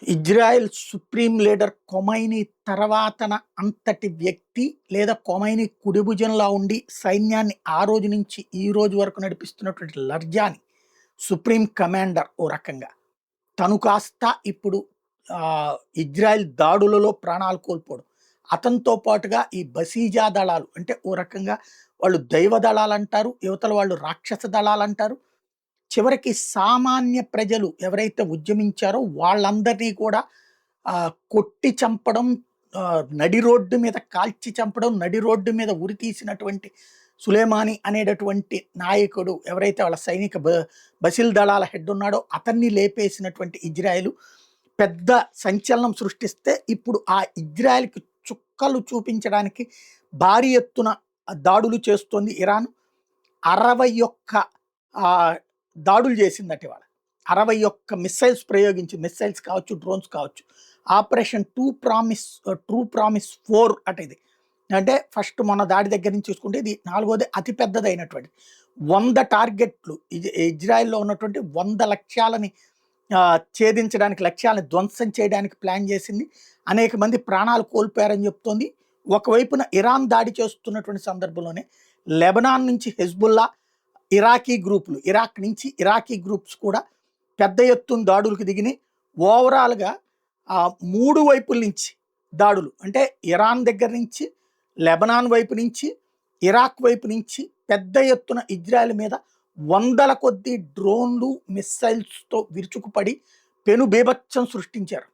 Israel supreme leader కొమైనీ తర్వాతన అంతటి వ్యక్తి లేదా కొమైనీ కుడిభుజంలా ఉండి సైన్యాన్ని ఆ రోజు నుంచి ఈ రోజు వరకు నడిపిస్తున్నటువంటి లర్జాని సుప్రీం కమాండర్ ఓ రకంగా తను కాస్త ఇప్పుడు ఆ, ఇజ్రాయెల్ దాడులలో ప్రాణాలు కోల్పోవడం అతనితో పాటుగా ఈ బసీజా దళాలు అంటే ఓ రకంగా వాళ్ళు దైవ దళాలు అంటారు, యువతల వాళ్ళు రాక్షస దళాలు అంటారు. చివరికి సామాన్య ప్రజలు ఎవరైతే ఉద్యమించారో వాళ్ళందరినీ కూడా కొట్టి చంపడం, నడి రోడ్డు మీద కాల్చి చంపడం, నడి రోడ్డు మీద ఉరి తీసినటువంటి సులేమాని అనేటటువంటి నాయకుడు ఎవరైతే వాళ్ళ సైనిక బసిల్ దళాల హెడ్ ఉన్నాడో అతన్ని లేపేసినటువంటి ఇజ్రాయెల్ పెద్ద సంచలనం సృష్టిస్తే ఇప్పుడు ఆ ఇజ్రాయెల్కి చుక్కలు చూపించడానికి భారీ ఎత్తున దాడులు చేస్తోంది ఇరాన్. 61 దాడులు చేసిందట ఇవాళ. 61 మిస్సైల్స్ ప్రయోగించి, మిస్సైల్స్ కావచ్చు, డ్రోన్స్ కావచ్చు. ఆపరేషన్ ట్రూ ప్రామిస్ 4 అట ఇది. అంటే ఫస్ట్ మొన్న దాడి దగ్గర నుంచి చూసుకుంటే ఇది 4వది అతి పెద్దదైనటువంటి 100 టార్గెట్లు ఇజ్రాయెల్లో ఉన్నటువంటి 100 లక్ష్యాలని ఛేదించడానికి, లక్ష్యాలను ధ్వంసం చేయడానికి ప్లాన్ చేసింది. అనేక మంది ప్రాణాలు కోల్పోయారని చెప్తోంది. ఒకవైపున ఇరాన్ దాడి చేస్తున్నటువంటి సందర్భంలోనే లెబనాన్ నుంచి హెజ్బుల్లా, ఇరాక్ నుంచి ఇరాకీ గ్రూప్స్ కూడా పెద్ద ఎత్తున దాడులకు దిగినాయి. ఓవరాల్గా 3 వైపుల నుంచి దాడులు అంటే ఇరాన్ దగ్గర నుంచి, లెబనాన్ వైపు నుంచి, ఇరాక్ వైపు నుంచి పెద్ద ఎత్తున ఇజ్రాయెల్ మీద వందల కొద్ది డ్రోన్లు, మిస్సైల్స్తో విరుచుకుపడి పెను బీభత్సం సృష్టించారు.